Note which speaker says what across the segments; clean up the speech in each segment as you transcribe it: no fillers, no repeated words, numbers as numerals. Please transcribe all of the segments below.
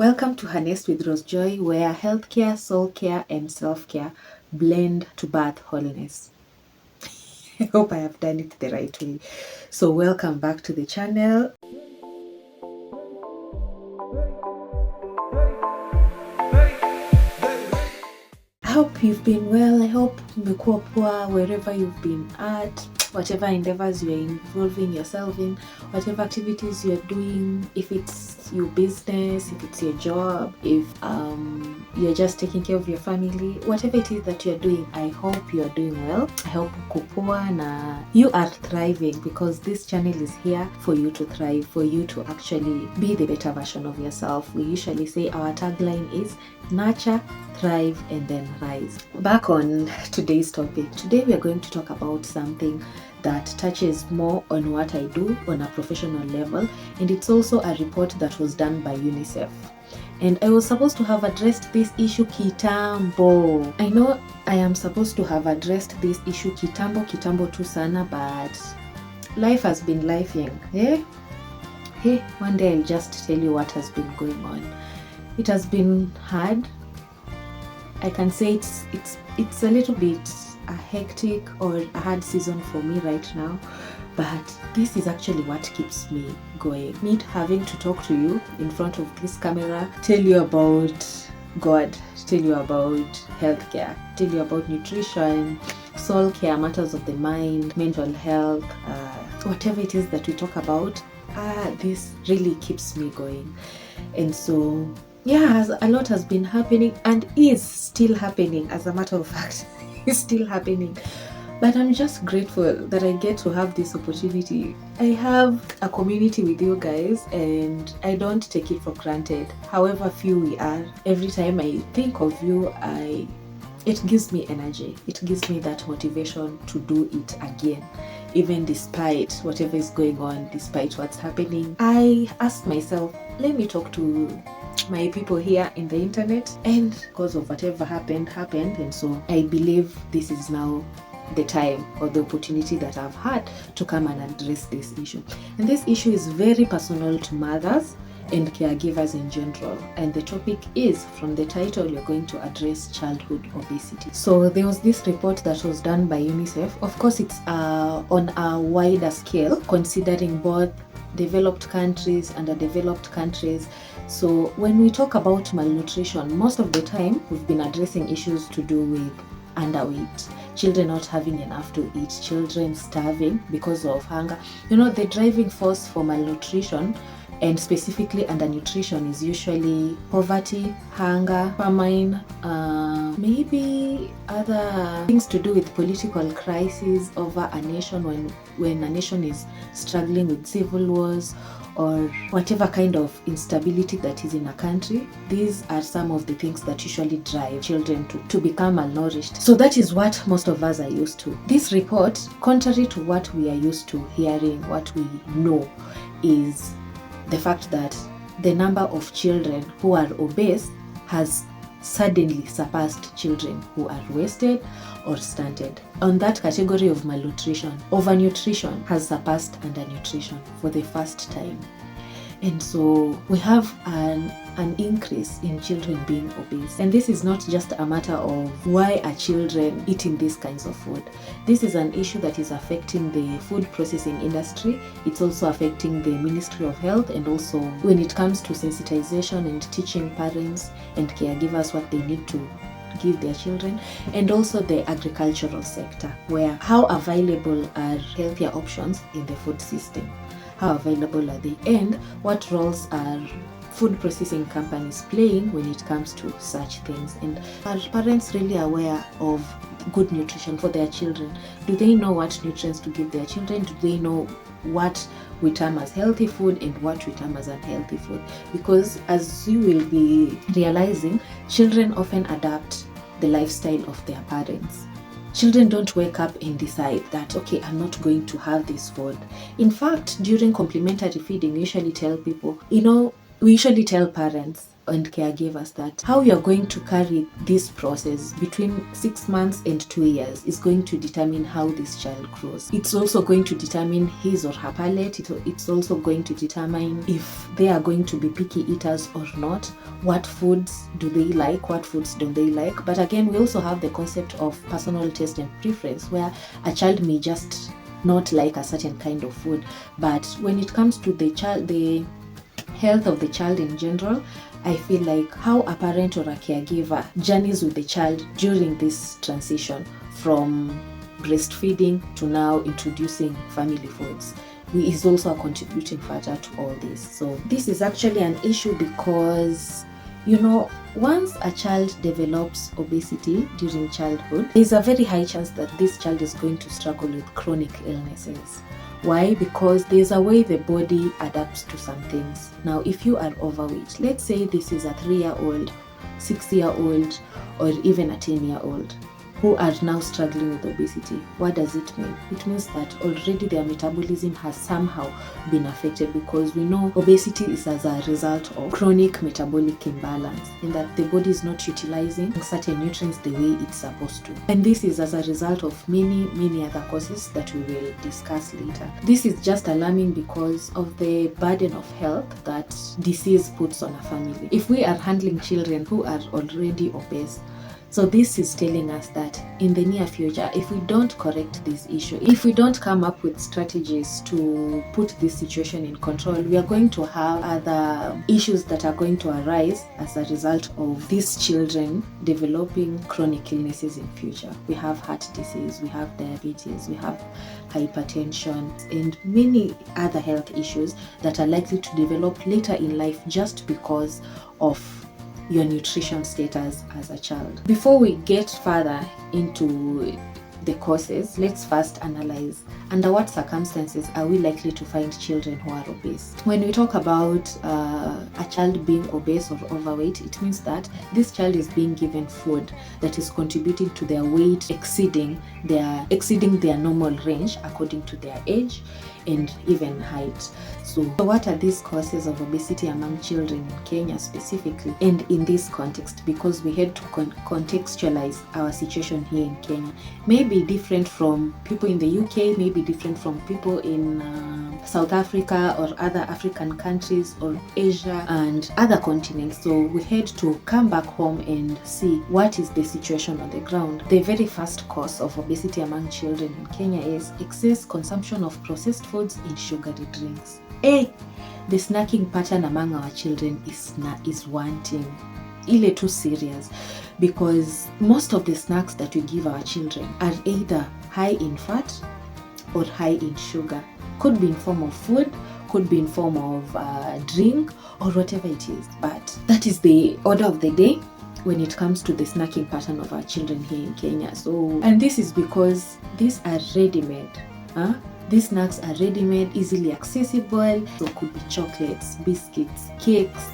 Speaker 1: Welcome to HerNest with Rose Joy, where healthcare, soul care, and self-care blend to birth wholeness. I hope I have done it the right way. So welcome back to the channel. I hope you've been well. I hope umekuwa poa wherever you've been at, whatever endeavors you're involving yourself in, whatever activities you're doing, if it's your business, if it's your job, if you're just taking care of your family, whatever it is that you're doing, I hope you're doing well. I hope uko poa na you are thriving, because this channel is here for you to thrive, for you to actually be the better version of yourself. We usually say our tagline is nurture, thrive, and then rise. Back on today's topic. Today we are going to talk about something that touches more on what I do on a professional level, and it's also a report that was done by UNICEF. And I was supposed to have addressed this issue kitambo. I know I am supposed to have addressed this issue kitambo tu sana, but life has been lifing. Hey, one day I'll just tell you what has been going on. It has been hard. I can say it's a little bit a hectic or a hard season for me right now, but this is actually what keeps me going. Me having to talk to you in front of this camera, tell you about God, tell you about healthcare, tell you about nutrition, soul care, matters of the mind, mental health, whatever it is that we talk about, this really keeps me going. And so yeah, a lot has been happening and is still happening. As a matter of fact, it's still happening. But I'm just grateful that I get to have this opportunity. I have a community with you guys, and I don't take it for granted. However few we are, every time I think of you, it gives me energy. It gives me that motivation to do it again, even despite whatever is going on, despite what's happening. I ask myself, let me talk to my people here in the internet, and because of whatever happened, and so I believe this is now the time or the opportunity that I've had to come and address this issue. And this issue is very personal to mothers and caregivers in general, and the topic is, from the title, you're going to address childhood obesity. So there was this report that was done by UNICEF. Of course, it's on a wider scale, considering both developed countries and underdeveloped countries. So when we talk about malnutrition, most of the time we've been addressing issues to do with underweight, children not having enough to eat, children starving because of hunger. You know, the driving force for malnutrition and specifically undernutrition is usually poverty, hunger, famine, maybe other things to do with political crises over a nation, when a nation is struggling with civil wars or whatever kind of instability that is in a country. These are some of the things that usually drive children to become malnourished. So that is what most of us are used to. This report, contrary to what we are used to hearing, what we know is the fact that the number of children who are obese has suddenly surpassed children who are wasted or stunted. On that category of malnutrition, overnutrition has surpassed undernutrition for the first time. And so we have an increase in children being obese. And this is not just a matter of why are children eating these kinds of food. This is an issue that is affecting the food processing industry. It's also affecting the Ministry of Health, and also when it comes to sensitization and teaching parents and caregivers what they need to give their children, and also the agricultural sector, where how available are healthier options in the food system. How available are they, and what roles are food processing companies playing when it comes to such things? And are parents really aware of good nutrition for their children? Do they know what nutrients to give their children? Do they know what we term as healthy food and what we term as unhealthy food? Because as you will be realizing, children often adapt the lifestyle of their parents. Children don't wake up and decide that, okay, I'm not going to have this food. In fact, during complementary feeding, we usually tell people, we usually tell parents, and caregivers that how you're going to carry this process between 6 months and 2 years is going to determine how this child grows. It's also going to determine his or her palate. It's also going to determine if they are going to be picky eaters or not. What foods do they like? What foods don't they like? But again, we also have the concept of personal taste and preference, where a child may just not like a certain kind of food. But when it comes to the health of the child in general, I feel like how a parent or a caregiver journeys with the child during this transition from breastfeeding to now introducing family foods is also a contributing factor to all this. So this is actually an issue because, once a child develops obesity during childhood, there's a very high chance that this child is going to struggle with chronic illnesses. Why? Because there's a way the body adapts to some things. Now, if you are overweight, let's say this is a 3-year-old, 6-year-old, or even a 10-year-old who are now struggling with obesity. What does it mean? It means that already their metabolism has somehow been affected, because we know obesity is as a result of chronic metabolic imbalance, in that the body is not utilizing certain nutrients the way it's supposed to. And this is as a result of many other causes that we will discuss later. This is just alarming because of the burden of health that disease puts on a family. If we are handling children who are already obese, so this is telling us that in the near future, if we don't correct this issue, if we don't come up with strategies to put this situation in control, we are going to have other issues that are going to arise as a result of these children developing chronic illnesses in future. We have heart disease, we have diabetes, we have hypertension, and many other health issues that are likely to develop later in life just because of your nutrition status as a child. Before we get further into the causes, let's first analyze under what circumstances are we likely to find children who are obese. When we talk about a child being obese or overweight, it means that this child is being given food that is contributing to their weight exceeding their normal range according to their age and even height. So what are these causes of obesity among children in Kenya specifically? And in this context, because we had to contextualize our situation here in Kenya, may be different from people in the UK, may be different from people in South Africa or other African countries or Asia and other continents. So we had to come back home and see what is the situation on the ground. The very first cause of obesity among children in Kenya is excess consumption of processed foods and sugary drinks. The snacking pattern among our children is wanting. Ile too serious, because most of the snacks that we give our children are either high in fat or high in sugar. Could be in form of food, could be in form of drink, or whatever it is. But that is the order of the day when it comes to the snacking pattern of our children here in Kenya. And this is because these are ready-made. These snacks are ready-made, easily accessible. So it could be chocolates, biscuits, cakes,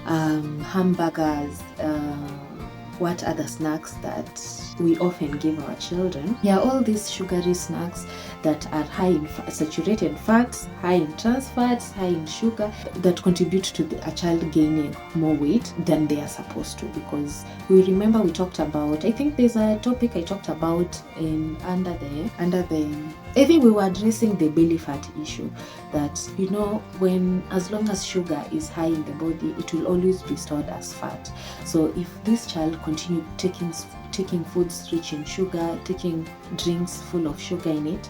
Speaker 1: hamburgers, what other snacks that we often give our children. All these sugary snacks that are high in saturated fats, high in trans fats, high in sugar, that contribute to a child gaining more weight than they are supposed to. Because we remember we talked about, I think there's a topic I talked about under the I think we were addressing the belly fat issue, that as long as sugar is high in the body, it will always be stored as fat. So if this child continue taking foods rich in sugar, taking drinks full of sugar in it,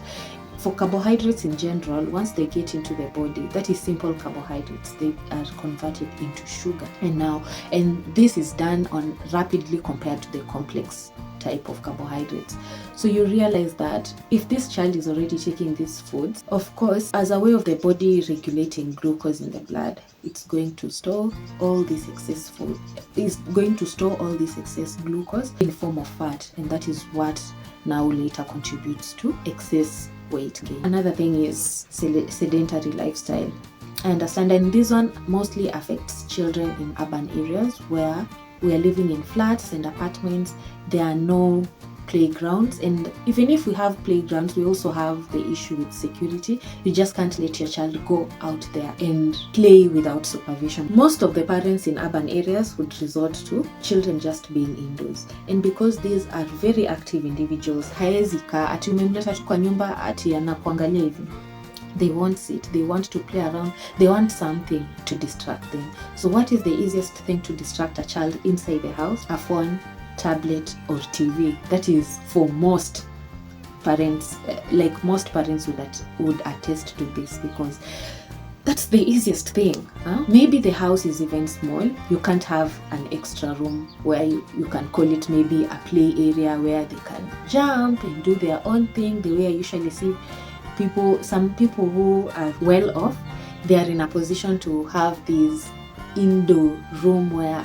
Speaker 1: for carbohydrates in general, once they get into the body, that is simple carbohydrates, they are converted into sugar. And this is done rapidly compared to the complex type of carbohydrates. So you realize that if this child is already taking these foods, of course, as a way of the body regulating glucose in the blood, it's going to store all this excess food. It's going to store all this excess glucose in form of fat, and that is what now later contributes to excess weight gain. Another thing is sedentary lifestyle. I understand, and this one mostly affects children in urban areas where we are living in flats and apartments. There are no playgrounds, and even if we have playgrounds, we also have the issue with security. You just can't let your child go out there and play without supervision. Most of the parents in urban areas would resort to children just being indoors, and because these are very active individuals, haezi kaa ati umemleta tu kwa nyumba ati anakuangalia hivi. They won't sit, they want to play around, they want something to distract them. So what is the easiest thing to distract a child inside the house? A phone, tablet, or TV. That is for most parents, like most parents would attest to this, because that's the easiest thing. Maybe the house is even small. You can't have an extra room where you can call it maybe a play area where they can jump and do their own thing, the way I usually see some people who are well off, they are in a position to have these indoor room where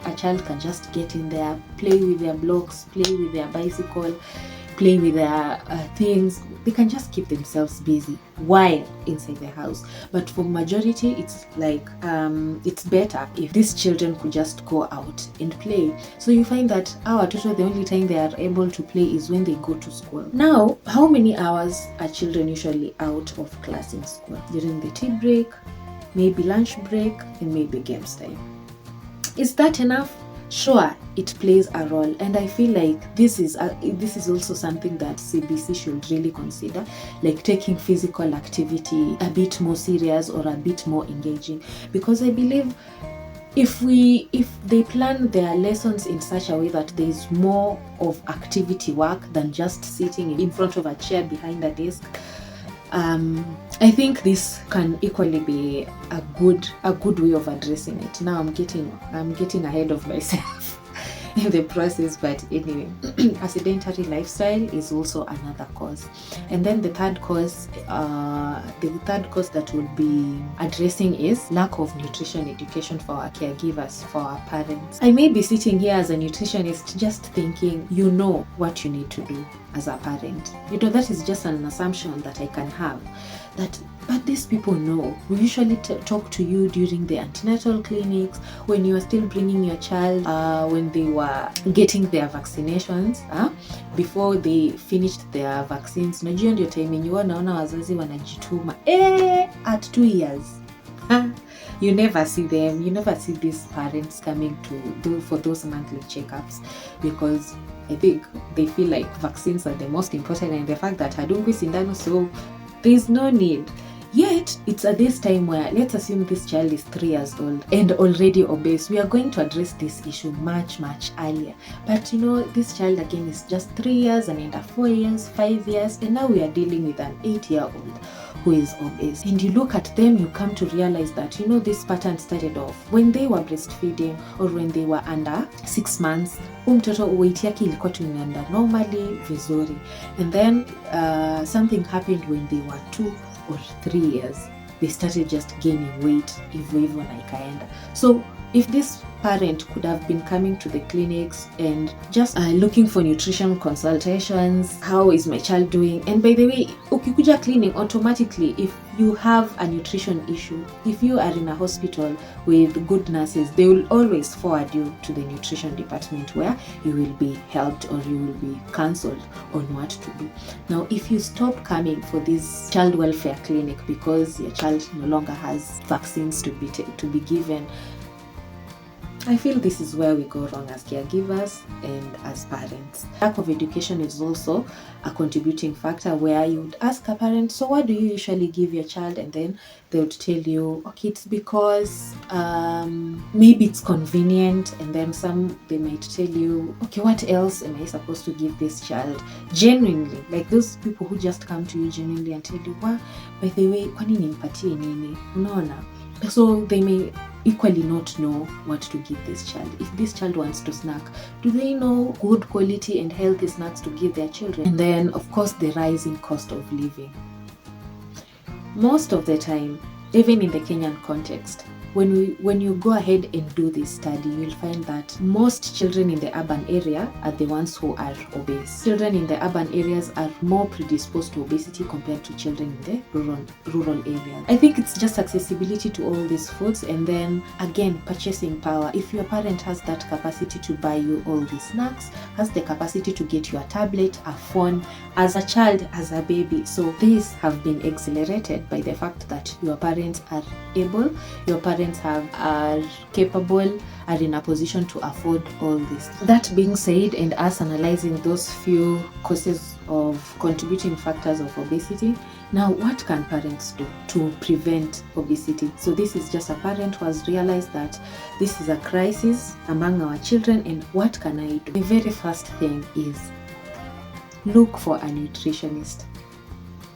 Speaker 1: a child can just get in there, play with their blocks, play with their bicycle, play with their things. They can just keep themselves busy while inside the house. But for majority, it's like it's better if these children could just go out and play. So you find that our tutor, the only time they are able to play is when they go to school. Now, how many hours are children usually out of class in school? During the tea break, maybe lunch break, and maybe games time. Is that enough? Sure, it plays a role, and I feel like this is also something that CBC should really consider, like taking physical activity a bit more serious or a bit more engaging, because I believe if they plan their lessons in such a way that there is more of activity work than just sitting in front of a chair behind a desk, I think this can equally be a good way of addressing it. Now I'm getting ahead of myself in the process, but anyway, a sedentary lifestyle is also another cause. And then the third cause that we'll be addressing is lack of nutrition education for our caregivers, for our parents. I may be sitting here as a nutritionist just thinking you know what you need to do as a parent. That is just an assumption that I can have. But these people know. We usually talk to you during the antenatal clinics, when you are still bringing your child, when they were getting their vaccinations, before they finished their vaccines. Najua ndio time yenye wanaona wazazi wanajituma. At 2 years. You never see them. You never see these parents coming to do for those monthly checkups, because I think they feel like vaccines are the most important, and the fact that hadungwi sindano, so there's no need. Yet, it's at this time where, let's assume this child is 3 years old and already obese. We are going to address this issue much, much earlier. But this child again is just 3 years, and under 4 years, 5 years, and now we are dealing with an 8-year-old who is obese. And you look at them, you come to realize that, this pattern started off when they were breastfeeding or when they were under 6 months. Mtoto weight yake ilikuwa tunaenda normally vizuri. And then something happened when they were 2 or 3 years. They started just gaining weight, hivyo na ikaenda. So if this parent could have been coming to the clinics and just looking for nutrition consultations, how is my child doing? And by the way, ukikuja clinic, automatically, if you have a nutrition issue, if you are in a hospital with good nurses, they will always forward you to the nutrition department where you will be helped or you will be counseled on what to do. Now, if you stop coming for this child welfare clinic because your child no longer has vaccines to be given, I feel this is where we go wrong as caregivers and as parents. Lack of education is also a contributing factor, where you would ask a parent, so what do you usually give your child? And then they would tell you, okay, it's because maybe it's convenient. And then they might tell you, okay, what else am I supposed to give this child? Genuinely, like those people who just come to you genuinely and tell you, well, by the way, kwani nimpatie nini? Unaona? So they may equally not know what to give this child. If this child wants to snack, do they know good quality and healthy snacks to give their children? And then, of course, the rising cost of living. Most of the time, even in the Kenyan context, when you go ahead and do this study, you'll find that most children in the urban area are the ones who are obese. Children in the urban areas are more predisposed to obesity compared to children in the rural areas. I think it's just accessibility to all these foods, and then again, purchasing power. If your parent has that capacity to buy you all these snacks, has the capacity to get you a tablet, a phone, as a child, as a baby. So these have been accelerated by the fact that your parents are able, your parents are capable, are in a position to afford all this. That being said, and us analyzing those few causes of contributing factors of obesity, now what can parents do to prevent obesity? So this is just a parent who has realized that this is a crisis among our children, and what can I do? The very first thing is look for a nutritionist.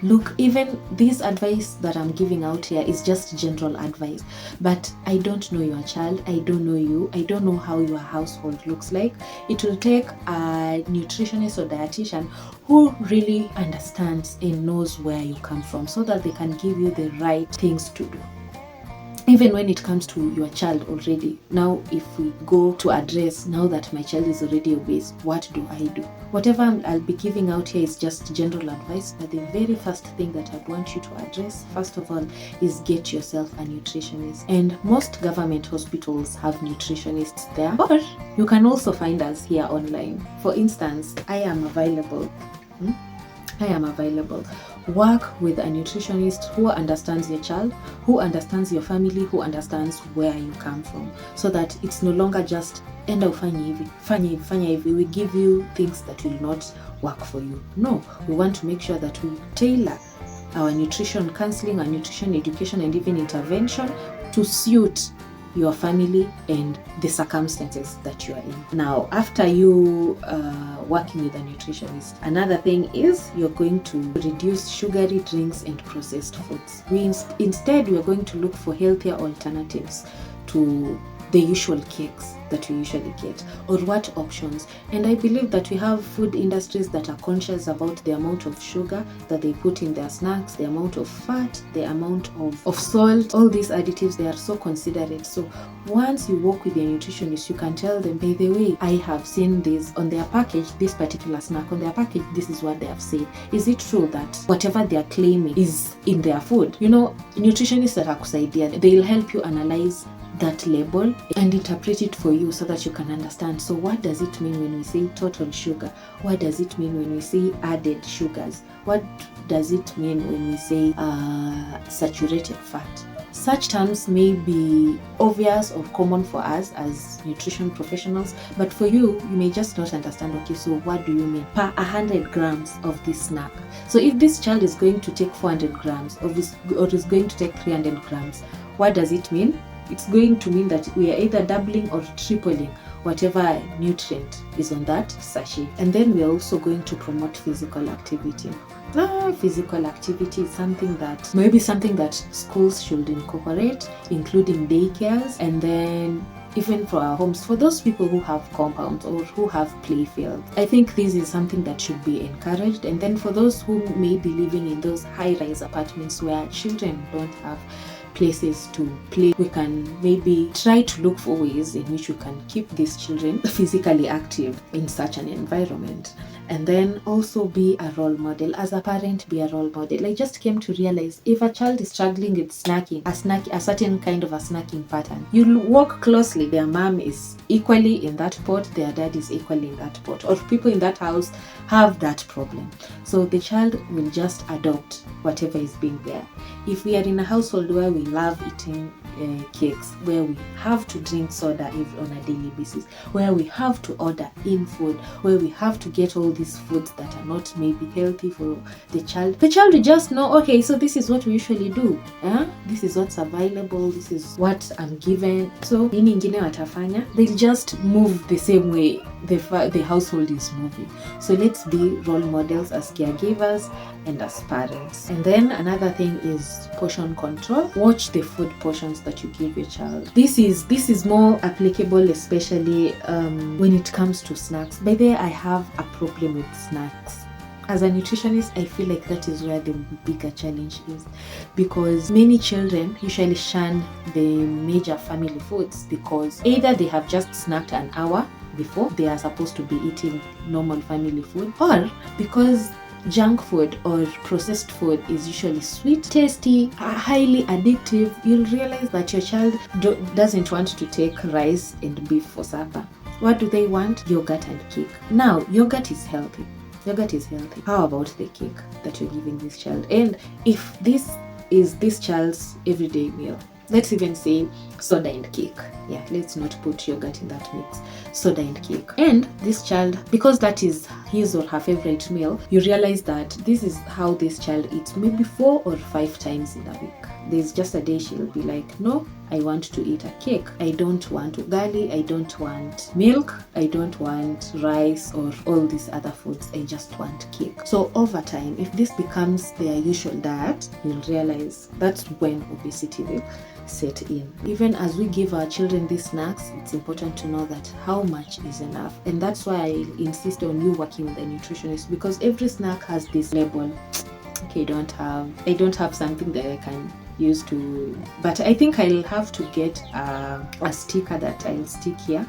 Speaker 1: Look, even this advice that I'm giving out here is just general advice, but I don't know your child, I don't know you, I don't know how your household looks like. It will take a nutritionist or dietitian who really understands and knows where you come from, so that they can give you the right things to do. Even when it comes to your child already, now if we go to address, now that my child is already obese, what do I do? Whatever I'll be giving out here is just general advice, but the very first thing that I'd want you to address, first of all, is get yourself a nutritionist. And most government hospitals have nutritionists there, or you can also find us here online. For instance, I am available. Work with a nutritionist who understands your child, who understands your family, who understands where you come from, so that it's no longer just enda ufanye hivi. We give you things that will not work for you. No, we want to make sure that we tailor our nutrition counseling, our nutrition education, and even intervention to suit your family and the circumstances that you are in. Now, after you working with a nutritionist, another thing is you're going to reduce sugary drinks and processed foods. Instead, we are going to look for healthier alternatives to the usual cakes that we usually get, or what options. And I believe that we have food industries that are conscious about the amount of sugar that they put in their snacks, the amount of fat, the amount of salt, all these additives. They are so considerate. So once you work with your nutritionist, you can tell them, by the way, I have seen this on their package, this particular snack on their package, this is what they have said. Is it true that whatever they are claiming is in their food? You know, nutritionists that are kusaidia, they'll help you analyze that label and interpret it for you so that you can understand. So what does it mean when we say total sugar? What does it mean when we say added sugars? What does it mean when we say saturated fat? Such terms may be obvious or common for us as nutrition professionals, but for you, you may just not understand, okay, so what do you mean per 100 grams of this snack? So if this child is going to take 400 grams or is going to take 300 grams, what does it mean? It's going to mean that we are either doubling or tripling whatever nutrient is on that sachet. And then we're also going to promote physical activity. Physical activity is something that schools should incorporate, including daycares, and then even for our homes, for those people who have compounds or who have play fields. I think this is something that should be encouraged. And then for those who may be living in those high-rise apartments where children don't have places to play, we can maybe try to look for ways in which we can keep these children physically active in such an environment. And then also be a role model. As a parent, be a role model. I just came to realize if a child is struggling with snacking, a certain kind of a snacking pattern, you'll walk closely. Their mom is equally in that pot, their dad is equally in that pot, or people in that house have that problem. So the child will just adopt whatever is being there. If we are in a household where we love eating cakes, where we have to drink soda on a daily basis, where we have to order in food, where we have to get all these foods that are not maybe healthy for the child will just know, okay, so this is what we usually do. This is what's available, this is what I'm given. So nini ingine watafanya? They'll just move the same way the household is moving. So let's be role models as caregivers and as parents. And then another thing is portion control. Watch the food portions that you give your child. This is more applicable, especially when it comes to snacks. By the way, I have a problem with snacks. As a nutritionist, I feel like that is where the bigger challenge is, because many children usually shun the major family foods because either they have just snacked an hour before they are supposed to be eating normal family food, or because junk food or processed food is usually sweet, tasty, highly addictive, you'll realize that your child doesn't want to take rice and beef for supper. What do they want? Yogurt and cake. Now, yogurt is healthy. Yogurt is healthy. How about the cake that you're giving this child? And if this is this child's everyday meal, let's even say soda and cake. Yeah, let's not put yogurt in that mix. Soda and cake. And this child, because that is his or her favorite meal, you realize that this is how this child eats maybe 4 or 5 times in a week. There's just a day she'll be like, no, I want to eat a cake. I don't want ugali. I don't want milk. I don't want rice or all these other foods. I just want cake. So over time, if this becomes their usual diet, you'll realize that's when obesity will set in. Even as we give our children these snacks, it's important to know that how much is enough. And that's why I insist on you working with a nutritionist, because every snack has this label. Okay, I don't have something that I can use to, but I think I'll have to get a sticker that I'll stick here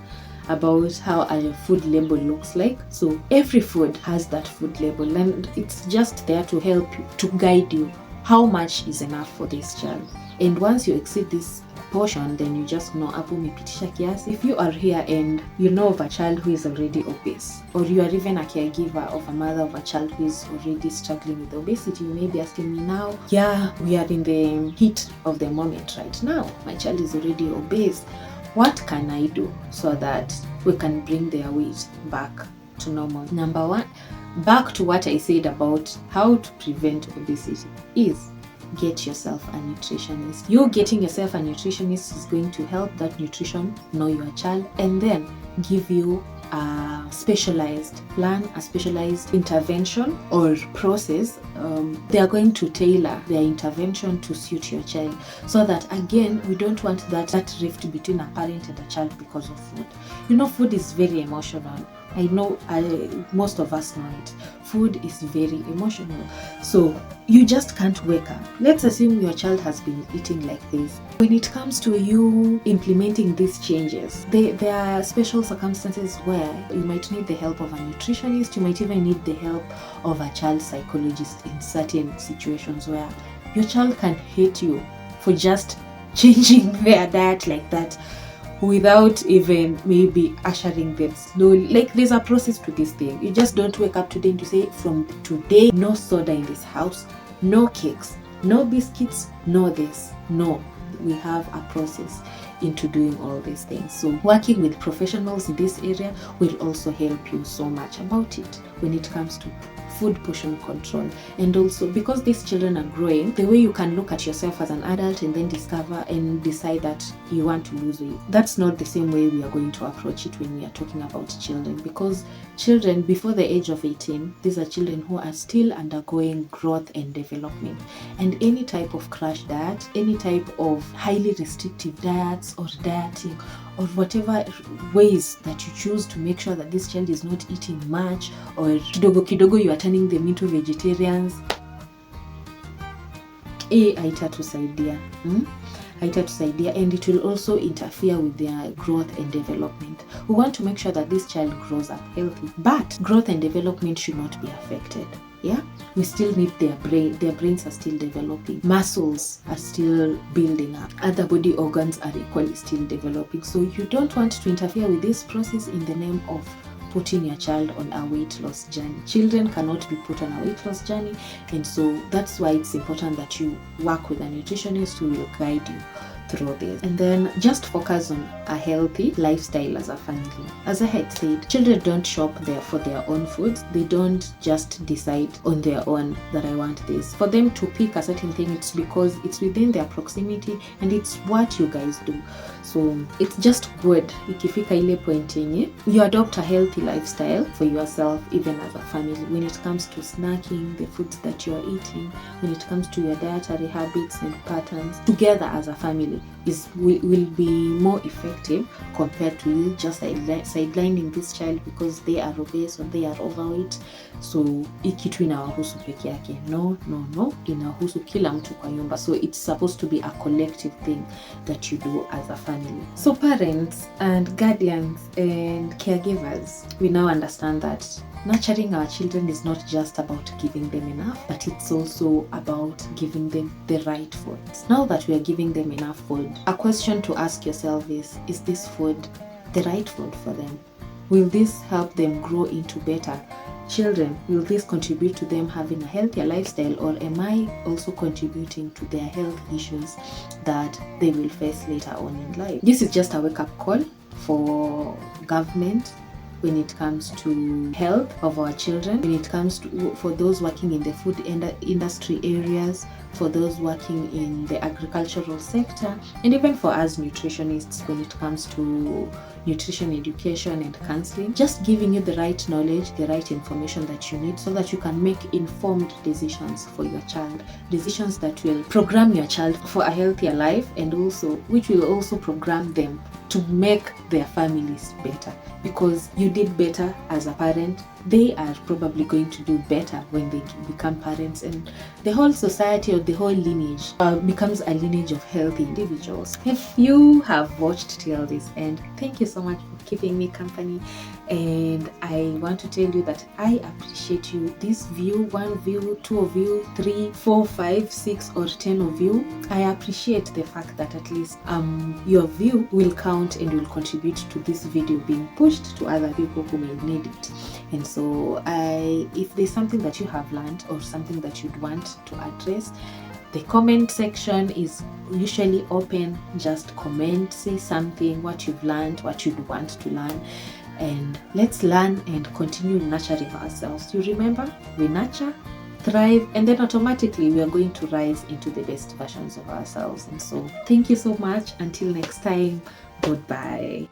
Speaker 1: about how a food label looks like. So every food has that food label, and it's just there to help you, to guide you how much is enough for this child. And once you exceed this portion, then you just know hapo umepitisha kiasi. If you are here and you know of a child who is already obese, or you are even a caregiver of a mother of a child who is already struggling with obesity, you may be asking me now, yeah, we are in the heat of the moment right now. My child is already obese. What can I do so that we can bring their weight back to normal? Number one, back to what I said about how to prevent obesity, is get yourself a nutritionist. You getting yourself a nutritionist is going to help that nutrition know your child, and then give you a specialized plan, a specialized intervention or process. They are going to tailor their intervention to suit your child, so that again, we don't want that rift between a parent and a child because of food. You know, food is very emotional. I know most of us know it. Food is very emotional. So you just can't wake up. Let's assume your child has been eating like this. When it comes to you implementing these changes, there are special circumstances where you might need the help of a nutritionist. You might even need the help of a child psychologist in certain situations where your child can hate you for just changing their diet like that, without even maybe ushering them slowly. Like, there's a process to this thing. You just don't wake up today and to say, from today, no soda in this house, no cakes, no biscuits, no this. No, we have a process into doing all these things. So working with professionals in this area will also help you so much about it when it comes to food portion control. And also, because these children are growing, the way you can look at yourself as an adult and then discover and decide that you want to lose weight, that's not the same way we are going to approach it when we are talking about children. Because children before the age of 18, these are children who are still undergoing growth and development, and any type of crash diet, any type of highly restrictive diets or dieting, or whatever ways that you choose to make sure that this child is not eating much, or kidogo kidogo you are turning them into vegetarians, haitatusaidia. Haitatusaidia, and it will also interfere with their growth and development. We want to make sure that this child grows up healthy, but growth and development should not be affected. Yeah, we still need their brains are still developing, muscles are still building up, other body organs are equally still developing. So you don't want to interfere with this process in the name of putting your child on a weight loss journey. Children cannot be put on a weight loss journey, and so that's why it's important that you work with a nutritionist who will guide you through this. And then just focus on a healthy lifestyle as a family. As I had said, children don't shop there for their own foods. They don't just decide on their own that I want this. For them to pick a certain thing, it's because it's within their proximity and it's what you guys do. So it's just good ikifika ile point yenye you adopt a healthy lifestyle for yourself, even as a family, when it comes to snacking, the foods that you're eating, when it comes to your dietary habits and patterns. Together as a family, will be more effective compared to you just sidelining this child because they are obese or they are overweight. So hii kitu inawahusu peke yake. No, inahusu kila mtu kwa nyumba. So it's supposed to be a collective thing that you do as a family. So parents and guardians and caregivers, we now understand that nurturing our children is not just about giving them enough, but it's also about giving them the right food. Now that we are giving them enough food, a question to ask yourself is this food the right food for them? Will this help them grow into better children? Will this contribute to them having a healthier lifestyle, or am I also contributing to their health issues that they will face later on in life? This is just a wake-up call for government when it comes to health of our children, when it comes to for those working in the food industry areas, for those working in the agricultural sector, and even for us nutritionists when it comes to nutrition education and counseling. Just giving you the right knowledge, the right information that you need so that you can make informed decisions for your child, decisions that will program your child for a healthier life, and also which will also program them to make their families better. Because you did better as a parent, they are probably going to do better when they become parents, and the whole society or the whole lineage becomes a lineage of healthy individuals. If you have watched till this end, thank you so much for keeping me company, and I want to tell you that I appreciate you. This view, 1 view, 2 of you, 3, 4, 5, 6 or 10 of you, I appreciate the fact that at least your view will count and will contribute to this video being pushed to other people who may need it. And so if there's something that you have learned or something that you'd want to address, the comment section is usually open. Just comment, say something, what you've learned, what you'd want to learn, and let's learn and continue nurturing ourselves. You remember, we nurture, thrive, and then automatically we are going to rise into the best versions of ourselves. And so thank you so much. Until next time, goodbye.